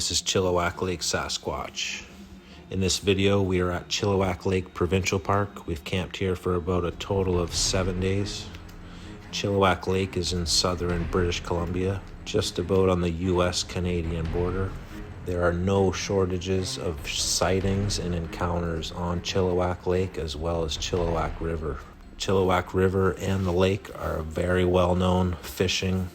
This is Chilliwack Lake, Sasquatch. In this video, we are at Chilliwack Lake Provincial Park. We've camped here for about a total of 7 days. Chilliwack Lake is in southern British Columbia, just about on the US-Canadian border. There are no shortages of sightings and encounters on Chilliwack Lake as well as Chilliwack River. Chilliwack River and the lake are a very well-known fishing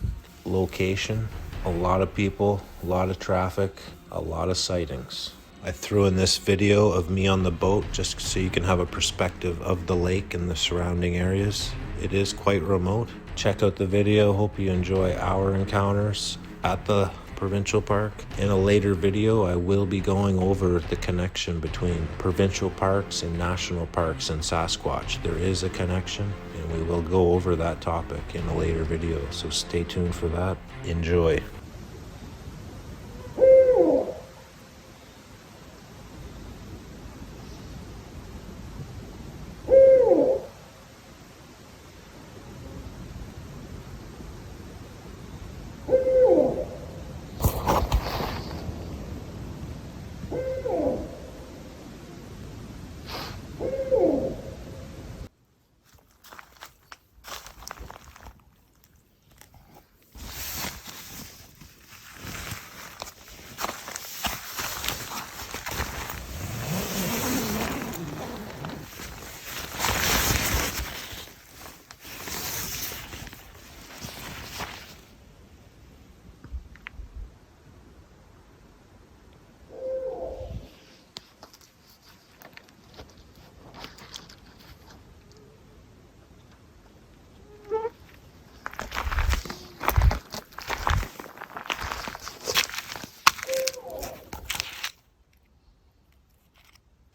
location. A lot of people, a lot of traffic, a lot of sightings. I threw in this video of me on the boat just so you can have a perspective of the lake and the surrounding areas. It is quite remote. Check out the video. Hope you enjoy our encounters at the provincial park. In a later video, I will be going over the connection between provincial parks and national parks and Sasquatch. There is a connection, and we will go over that topic in a later video, so stay tuned for that. Enjoy.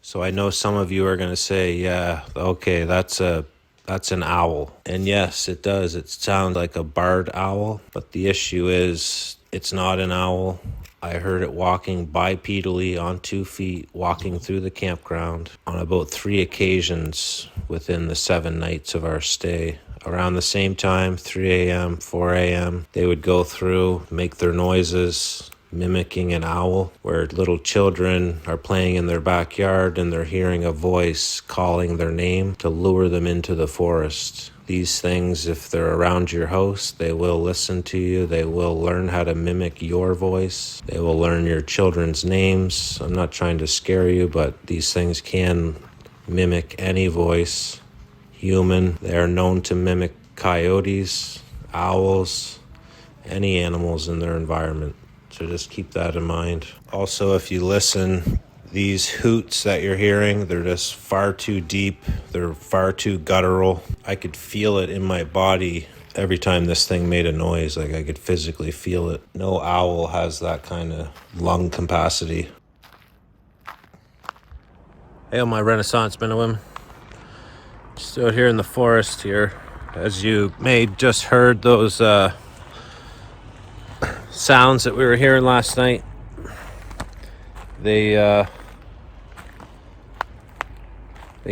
So I know some of you are going to say, yeah, okay, that's an owl. And yes, it does. It sounds like a barred owl, but the issue is it's not an owl. I heard it walking bipedally on 2 feet, walking through the campground on about 3 occasions within the 7 nights of our stay. Around the same time, 3 a.m., 4 a.m., they would go through, make their noises, mimicking an owl, where little children are playing in their backyard and they're hearing a voice calling their name to lure them into the forest. These things, if they're around your house, they will listen to you. They will learn how to mimic your voice. They will learn your children's names. I'm not trying to scare you, but these things can mimic any voice, human. They are known to mimic coyotes, owls, any animals in their environment. So just keep that in mind. Also, if you listen, these hoots that you're hearing, they're just far too deep. They're far too guttural. I could feel it in my body every time this thing made a noise. Like I could physically feel it. No owl has that kind of lung capacity. Hey, all my Renaissance men and women. Just out here in the forest here. As you may just heard those sounds that we were hearing last night. They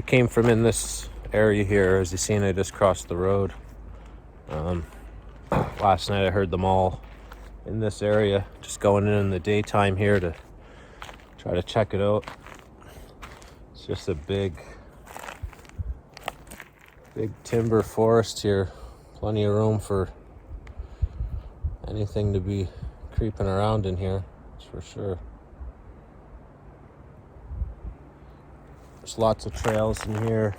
came from in this area here. As you seen, I just crossed the road. Last night I heard them all in this area, just going in the daytime here to try to check it out. It's just a big timber forest here. Plenty of room for anything to be creeping around in here, that's for sure. There's lots of trails in here.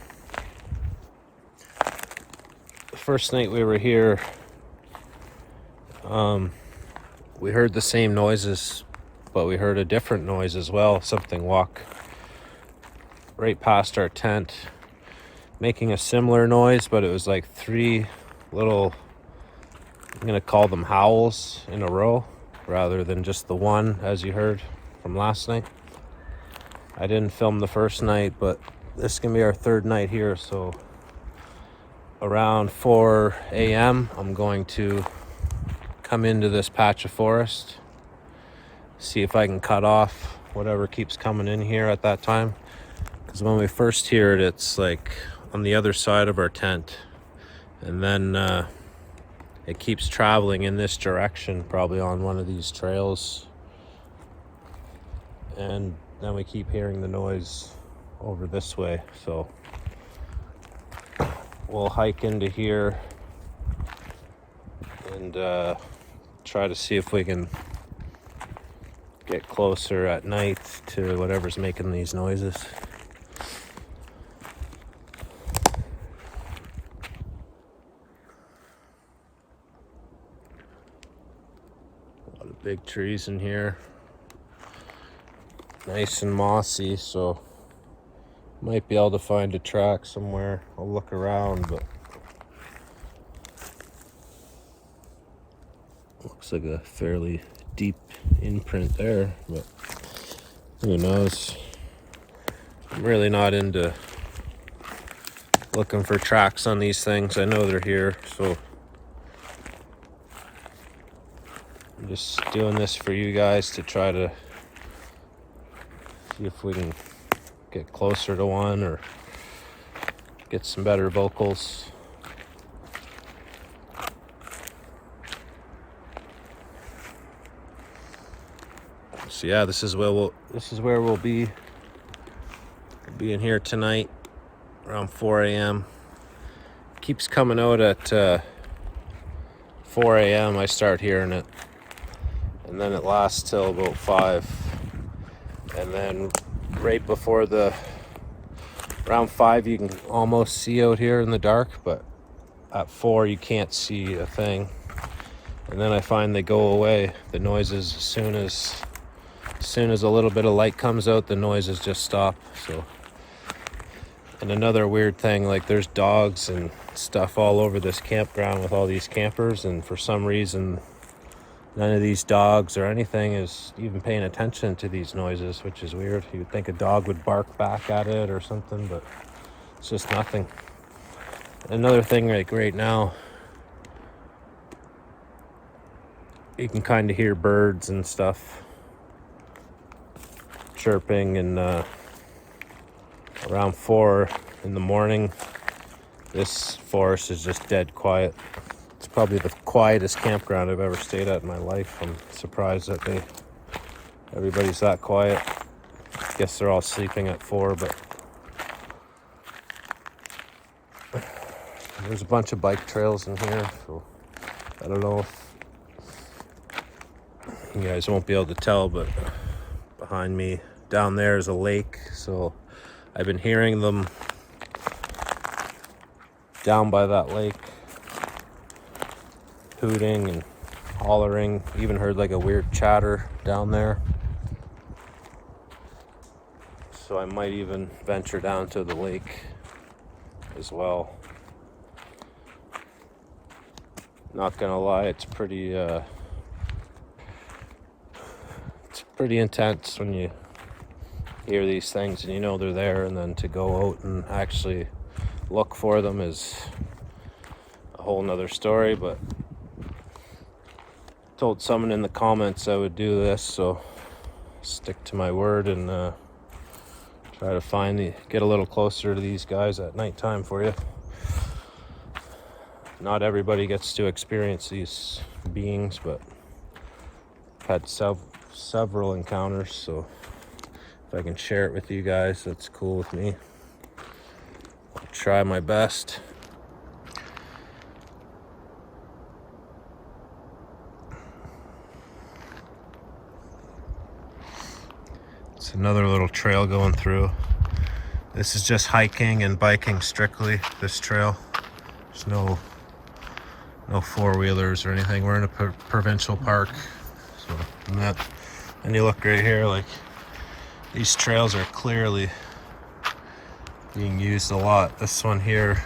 The first night we were here, we heard the same noises, but we heard a different noise as well. Something walk right past our tent, making a similar noise, but it was like 3 little, I'm going to call them howls in a row rather than just the one as you heard from last night. I didn't film the first night, but this is going to be our 3rd night here. So around 4 a.m. I'm going to come into this patch of forest, see if I can cut off whatever keeps coming in here at that time. Because when we first hear it, it's like on the other side of our tent. And then it keeps traveling in this direction, probably on one of these trails and then we keep hearing the noise over this way. So we'll hike into here and try to see if we can get closer at night to whatever's making these noises. A lot of big trees in here. Nice and mossy, so might be able to find a track somewhere. I'll look around, but looks like a fairly deep imprint there, but who knows. I'm really not into looking for tracks on these things. I know they're here, so I'm just doing this for you guys to try to see if we can get closer to one or get some better vocals. So yeah, this is where we'll be. We'll be in here tonight around 4 a.m. Keeps coming out at 4 a.m. I start hearing it, and then it lasts till about 5, and then right before around 5 you can almost see out here in the dark, but at 4 you can't see a thing. And then I find they go away, the noises, as soon as a little bit of light comes out, the noises just stop. So, and another weird thing, like there's dogs and stuff all over this campground with all these campers, and for some reason none of these dogs or anything is even paying attention to these noises, which is weird. You'd think a dog would bark back at it or something, but it's just nothing. Another thing, like right now, you can kind of hear birds and stuff chirping, and around 4 in the morning, this forest is just dead quiet. It's probably the quietest campground I've ever stayed at in my life. I'm surprised that everybody's that quiet. I guess they're all sleeping at 4, but there's a bunch of bike trails in here, so I don't know if you guys won't be able to tell, but behind me down there is a lake, so I've been hearing them down by that lake, hooting and hollering. Even heard like a weird chatter down there. So I might even venture down to the lake as well. Not gonna lie, it's pretty intense when you hear these things and you know they're there, and then to go out and actually look for them is a whole nother story. But told someone in the comments I would do this, so stick to my word and try to get a little closer to these guys at nighttime for you. Not everybody gets to experience these beings, but I've had several encounters, so if I can share it with you guys, that's cool with me. I'll try my best. It's another little trail going through. This is just hiking and biking strictly, this trail. There's no four-wheelers or anything. We're in a provincial park. So, and you look right here, like these trails are clearly being used a lot. This one here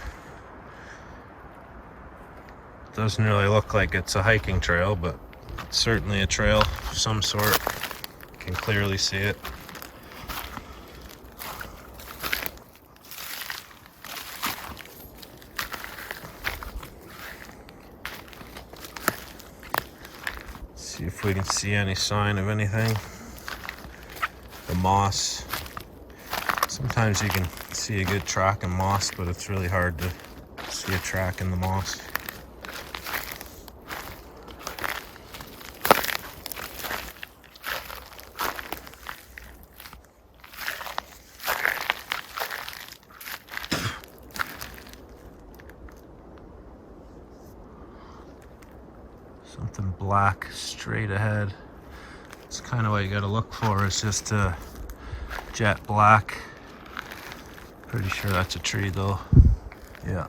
doesn't really look like it's a hiking trail, but it's certainly a trail of some sort. You can clearly see it. See if we can see any sign of anything. The moss. Sometimes you can see a good track in moss, but it's really hard to see a track in the moss. black straight ahead. It's kind of what you got to look for. It's just a jet black. Pretty sure that's a tree though. Yeah.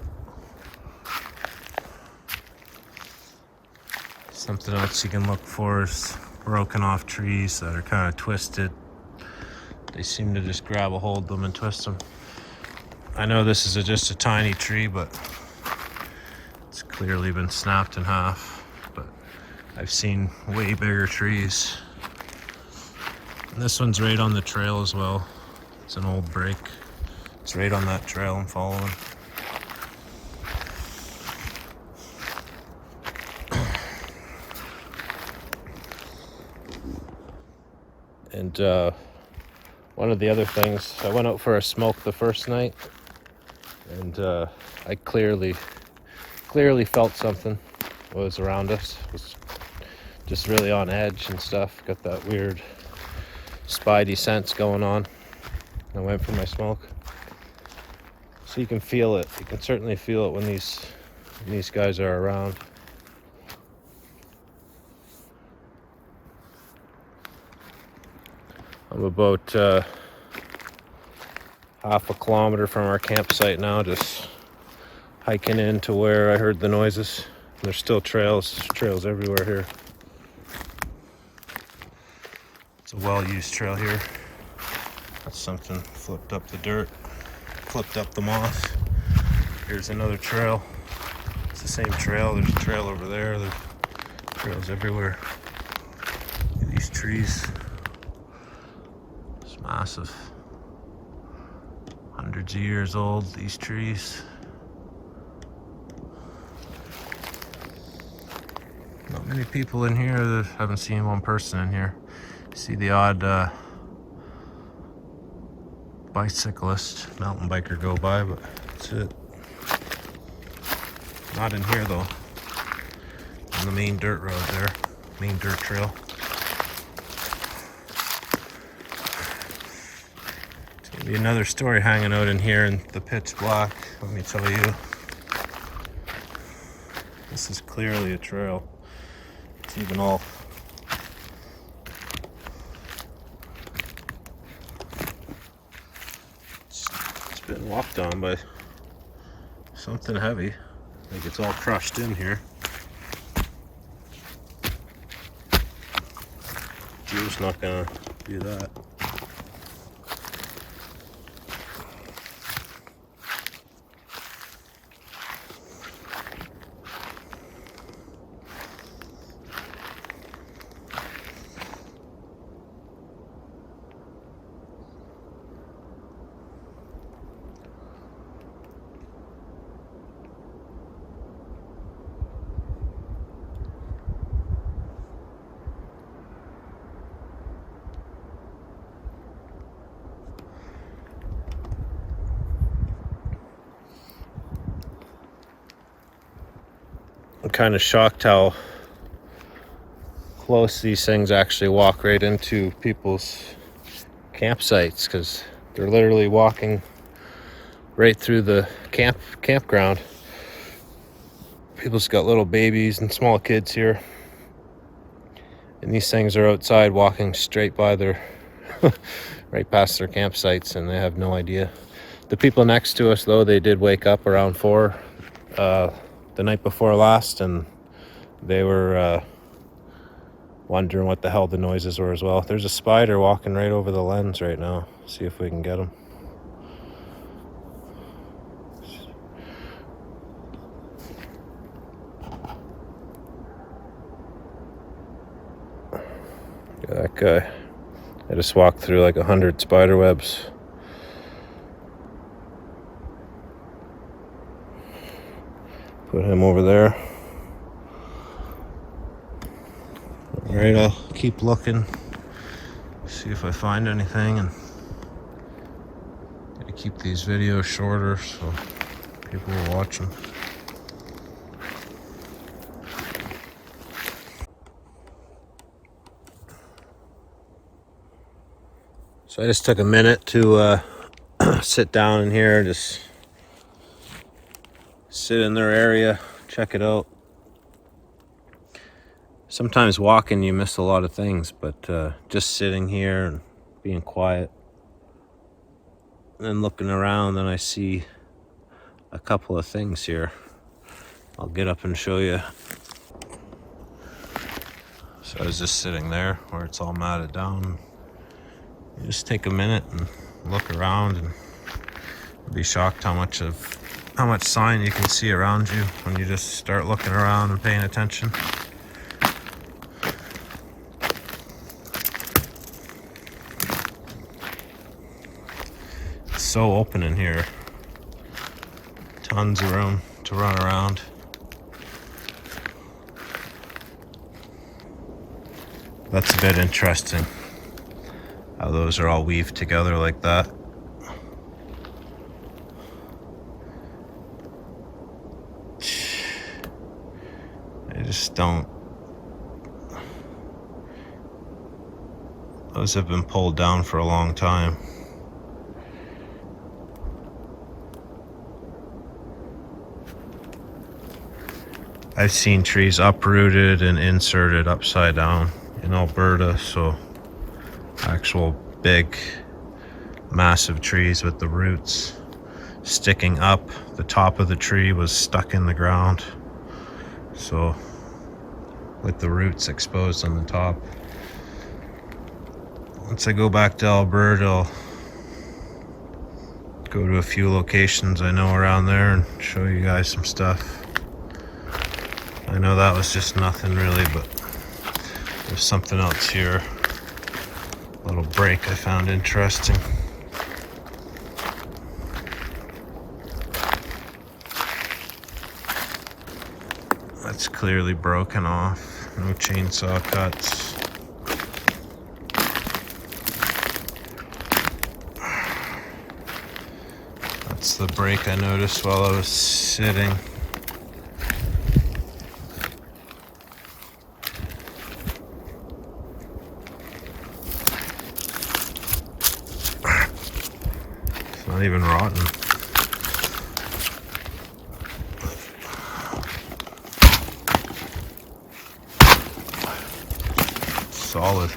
Something else you can look for is broken off trees that are kind of twisted. They seem to just grab a hold of them and twist them. I know this is just a tiny tree, but it's clearly been snapped in half. But I've seen way bigger trees. And this one's right on the trail as well. It's an old break. It's right on that trail I'm following. And one of the other things, I went out for a smoke the first night, and I clearly felt something was around us. It was just really on edge and stuff. Got that weird spidey sense going on. I went for my smoke. So you can feel it. You can certainly feel it when these guys are around. I'm about half a kilometer from our campsite now, just hiking into where I heard the noises. There's still trails everywhere here. It's a well-used trail here. That's something flipped up the dirt, flipped up the moss. Here's another trail. It's the same trail. There's a trail over there. There's trails everywhere. Look at these trees. It's massive. Hundreds of years old, these trees. Not many people in here. Haven't seen one person in here. See the odd bicyclist, mountain biker go by, but that's it. Not in here though. On the main dirt road there, main dirt trail. It's gonna be another story hanging out in here in the pitch black, let me tell you. This is clearly a trail. It's even all it's been walked on by something heavy. Like it's all crushed in here. Deer's not gonna do that. I'm kind of shocked how close these things actually walk right into people's campsites, because they're literally walking right through the campground. People's got little babies and small kids here, and these things are outside walking straight by their right past their campsites, and they have no idea. The people next to us though, they did wake up around 4 the night before last, and they were wondering what the hell the noises were as well. There's a spider walking right over the lens right now. See if we can get him. Look at that guy. I just walked through like 100 spider webs. Put him over there. Alright, I'll keep looking. See if I find anything, and gotta keep these videos shorter so people will watch them. So I just took a minute to sit down in here, just sit in their area, check it out. Sometimes walking you miss a lot of things, but just sitting here and being quiet and then looking around, and I see a couple of things here. I'll get up and show you. So I was just sitting there where it's all matted down. You just take a minute and look around, and you'll be shocked how much sign you can see around you when you just start looking around and paying attention. It's so open in here. Tons of room to run around. That's a bit interesting, how those are all weaved together like that. I just don't. Those have been pulled down for a long time. I've seen trees uprooted and inserted upside down in Alberta, so actual big, massive trees with the roots sticking up. The top of the tree was stuck in the ground, so with the roots exposed on the top. Once I go back to Alberta, I'll go to a few locations I know around there and show you guys some stuff. I know that was just nothing really, but there's something else here. A little break I found interesting. That's clearly broken off. No chainsaw cuts. That's the break I noticed while I was sitting. Not even rotten. Solid.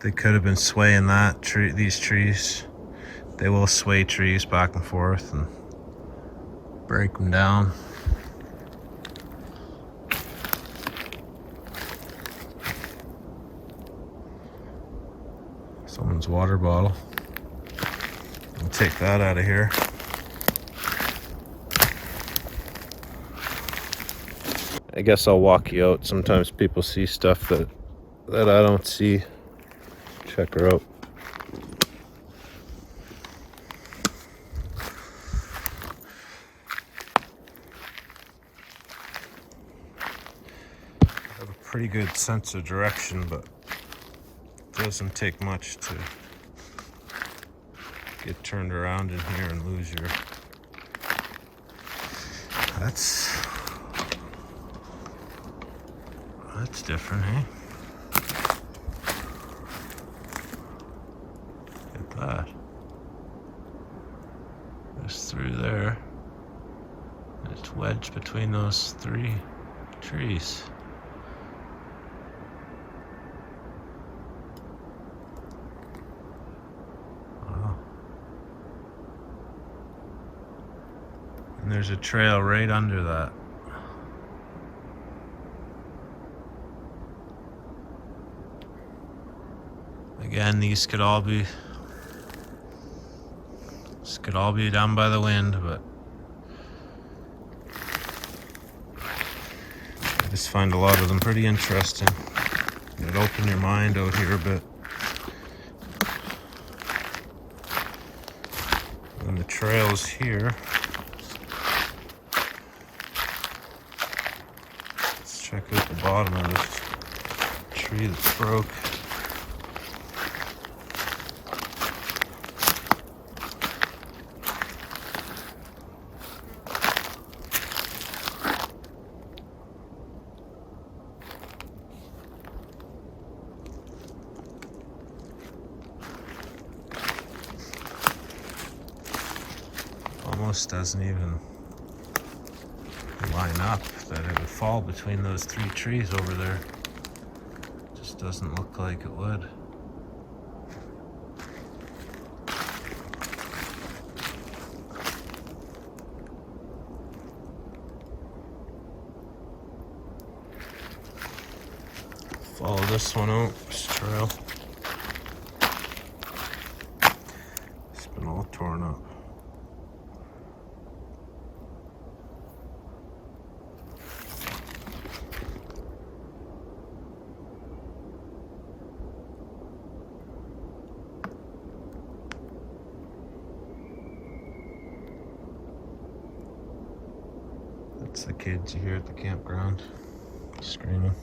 They could have been swaying these trees. They will sway trees back and forth and break them down. Someone's water bottle. I'll take that out of here. I guess I'll walk you out. Sometimes people see stuff that I don't see. Check her out. I have a pretty good sense of direction, but it doesn't take much to get turned around in here and lose your... That's different, eh? Look at that. Just through there. And it's wedged between those 3 trees. Wow. And there's a trail right under that. Again, this could all be done by the wind, but I just find a lot of them pretty interesting. It'd open your mind out here a bit. And the trail's here. Let's check out the bottom of this tree that's broke. Almost doesn't even line up that it would fall between those 3 trees over there. Just doesn't look like it would. Follow this one out, this trail. It's been all torn up. That's the kids you hear at the campground screaming.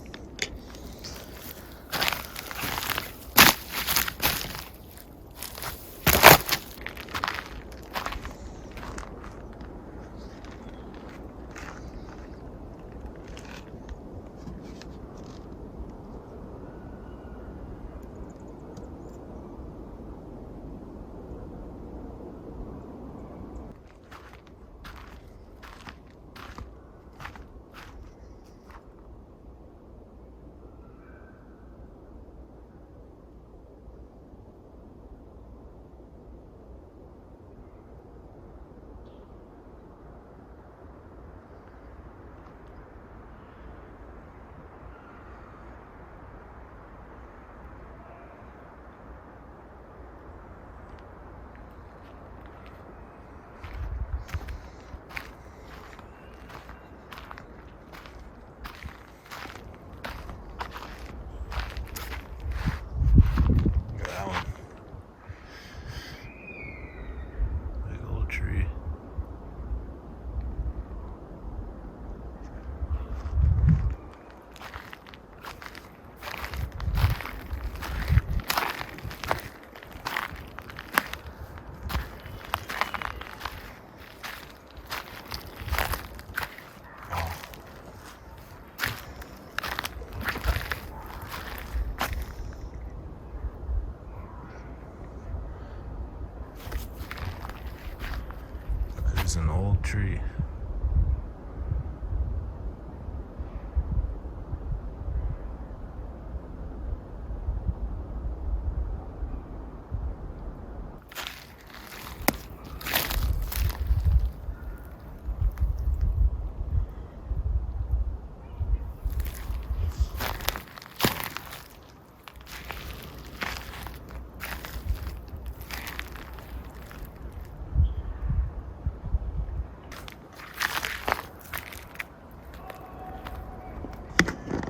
It's an old tree.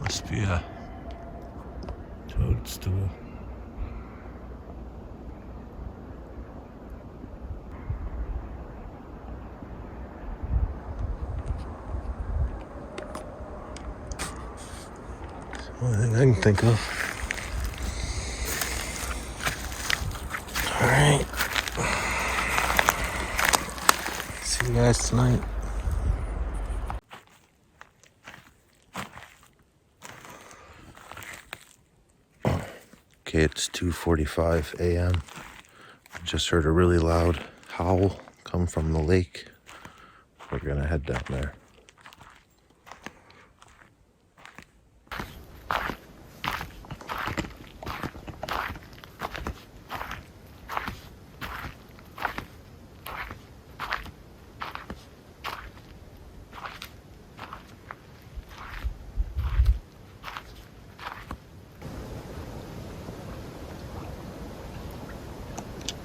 Must be a toadstool. It's the only thing I can think of. Alright. See you guys tonight. Okay, it's 2:45 a.m. Just heard a really loud howl come from the lake. We're gonna head down there.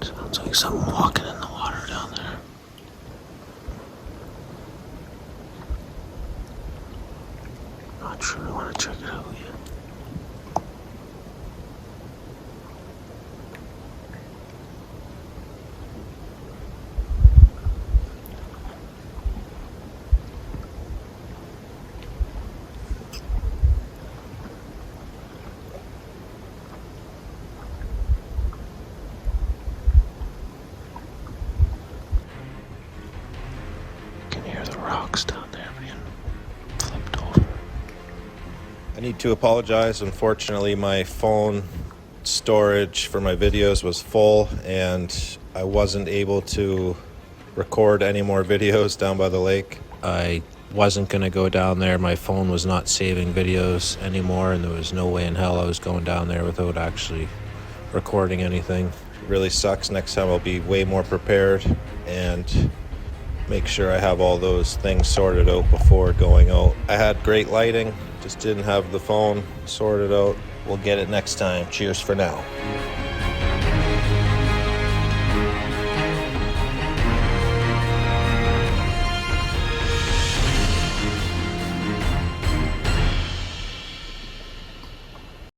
Sounds like someone walking in the water down there. Not sure I want to check it out yet. Rocks down there being flipped over. I need to apologize. Unfortunately, my phone storage for my videos was full and I wasn't able to record any more videos down by the lake. I wasn't going to go down there. My phone was not saving videos anymore, and there was no way in hell I was going down there without actually recording anything. It really sucks. Next time I'll be way more prepared and make sure I have all those things sorted out before going out. I had great lighting, just didn't have the phone sorted out. We'll get it next time. Cheers for now.